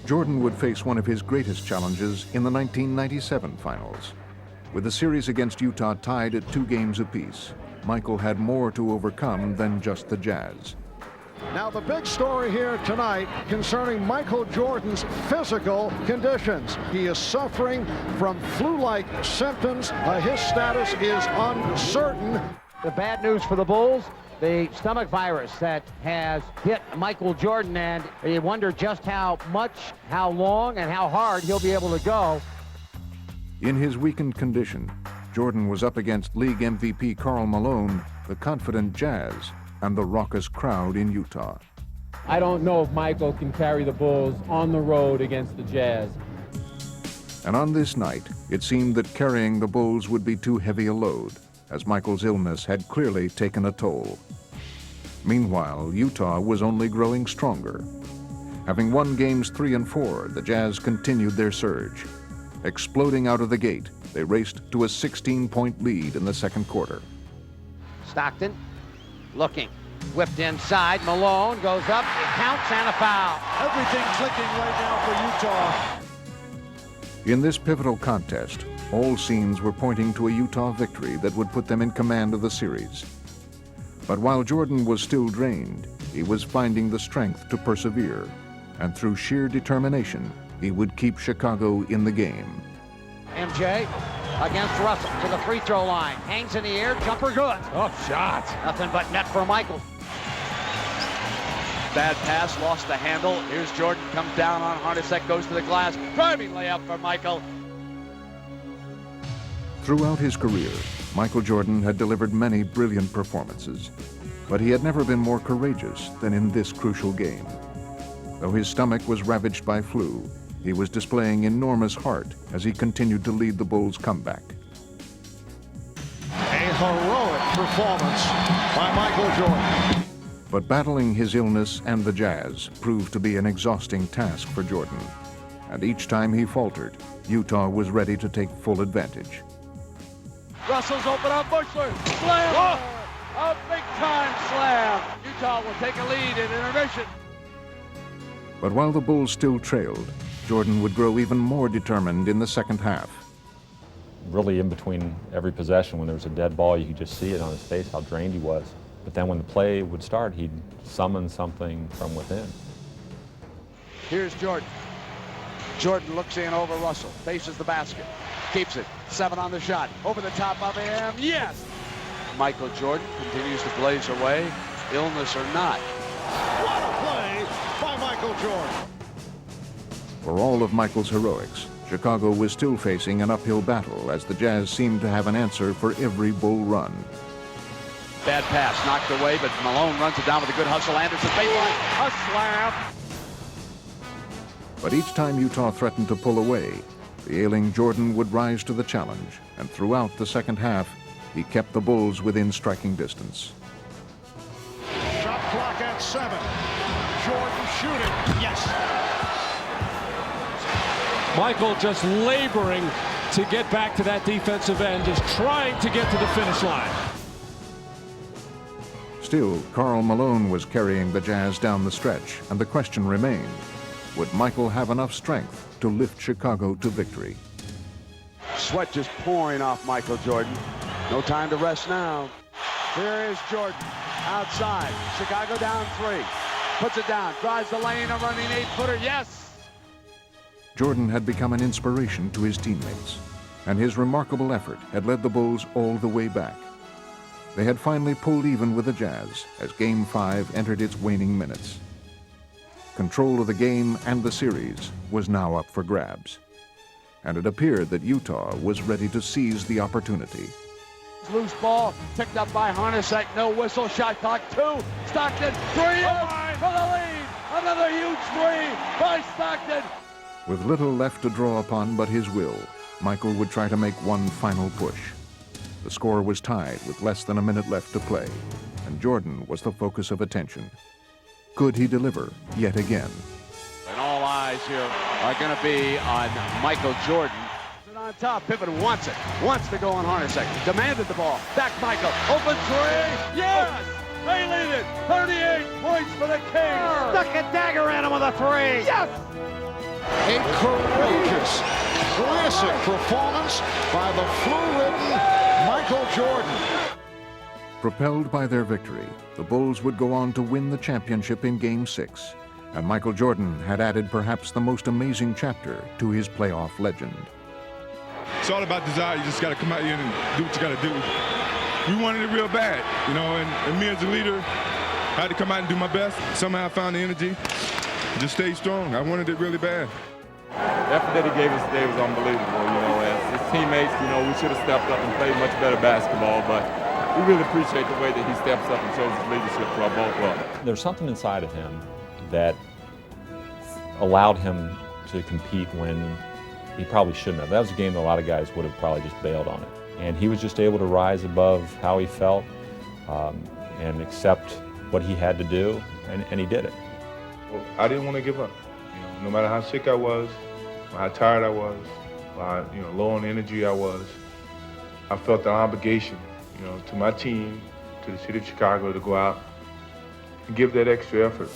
Jordan would face one of his greatest challenges in the 1997 finals. With the series against Utah tied at 2 games apiece, Michael had more to overcome than just the Jazz. Now the big story here tonight concerning Michael Jordan's physical conditions. He is suffering from flu-like symptoms. His status is uncertain. The bad news for the Bulls, the stomach virus that has hit Michael Jordan, and you wonder just how much, how long, and how hard he'll be able to go. In his weakened condition, Jordan was up against league MVP Karl Malone, the confident Jazz, and the raucous crowd in Utah. I don't know if Michael can carry the Bulls on the road against the Jazz. And on this night, it seemed that carrying the Bulls would be too heavy a load, as Michael's illness had clearly taken a toll. Meanwhile, Utah was only growing stronger. Having won games 3 and 4, the Jazz continued their surge. Exploding out of the gate, they raced to a 16-point lead in the second quarter. Stockton looking, whipped inside, Malone goes up, it counts, and a foul. Everything clicking right now for Utah. In this pivotal contest, all signs were pointing to a Utah victory that would put them in command of the series. But while Jordan was still drained, he was finding the strength to persevere, and through sheer determination, he would keep Chicago in the game. MJ against Russell to the free throw line. Hangs in the air, jumper good. Tough shot. Nothing but net for Michael. Bad pass, lost the handle. Here's Jordan, comes down on Hornacek, goes to the glass. Driving layup for Michael. Throughout his career, Michael Jordan had delivered many brilliant performances, but he had never been more courageous than in this crucial game. Though his stomach was ravaged by flu, he was displaying enormous heart as he continued to lead the Bulls' comeback. A heroic performance by Michael Jordan. But battling his illness and the Jazz proved to be an exhausting task for Jordan. And each time he faltered, Utah was ready to take full advantage. Russell's open on Bushler. Slam! Oh! A big-time slam. Utah will take a lead in intermission. But while the Bulls still trailed, Jordan would grow even more determined in the second half. Really in between every possession, when there was a dead ball, you could just see it on his face how drained he was. But then when the play would start, he'd summon something from within. Here's Jordan. Jordan looks in over Russell, faces the basket, keeps it, 7 on the shot, over the top of him, yes! Michael Jordan continues to blaze away, illness or not. What a play by Michael Jordan. For all of Michael's heroics, Chicago was still facing an uphill battle as the Jazz seemed to have an answer for every Bull run. Bad pass, knocked away, but Malone runs it down with a good hustle. Anderson baseline, a slam. But each time Utah threatened to pull away, the ailing Jordan would rise to the challenge, and throughout the second half, he kept the Bulls within striking distance. Shot clock at 7. Jordan shooting, yes. Michael just laboring to get back to that defensive end, just trying to get to the finish line. Still, Karl Malone was carrying the Jazz down the stretch, and the question remained, would Michael have enough strength to lift Chicago to victory? Sweat just pouring off Michael Jordan. No time to rest now. Here is Jordan, outside. Chicago down 3. Puts it down, drives the lane, a running 8-footer, yes! Jordan had become an inspiration to his teammates, and his remarkable effort had led the Bulls all the way back. They had finally pulled even with the Jazz as Game 5 entered its waning minutes. Control of the game and the series was now up for grabs, and it appeared that Utah was ready to seize the opportunity. Loose ball, picked up by Hornacek, no whistle, shot clock 2, Stockton, 3 for the lead! Another huge 3 by Stockton! With little left to draw upon but his will, Michael would try to make one final push. The score was tied with less than a minute left to play, and Jordan was the focus of attention. Could he deliver yet again? And all eyes here are going to be on Michael Jordan. On top, Pippen wants to go on Hornacek, demanded the ball, back Michael, open 3, yes! They lead it, 38 points for the Kings! Stuck a dagger at him with a 3, yes! A courageous, classic performance by the flu-ridden Michael Jordan. Propelled by their victory, the Bulls would go on to win the championship in Game 6, and Michael Jordan had added perhaps the most amazing chapter to his playoff legend. It's all about desire. You just got to come out here and do what you got to do. We wanted it real bad, you know, and me as a leader, I had to come out and do my best. Somehow I found the energy, just stay strong. I wanted it really bad. The effort that he gave us today was unbelievable, you know. As his teammates, you know, we should have stepped up and played much better basketball, but we really appreciate the way that he steps up and shows his leadership to our ball club. There's something inside of him that allowed him to compete when he probably shouldn't have. That was a game that a lot of guys would have probably just bailed on it. And he was just able to rise above how he felt and accept what he had to do, and he did it. Well, I didn't want to give up. You know, no matter how sick I was, or how tired I was, or how, low on energy I was, I felt the obligation, to my team, to the city of Chicago, to go out and give that extra effort.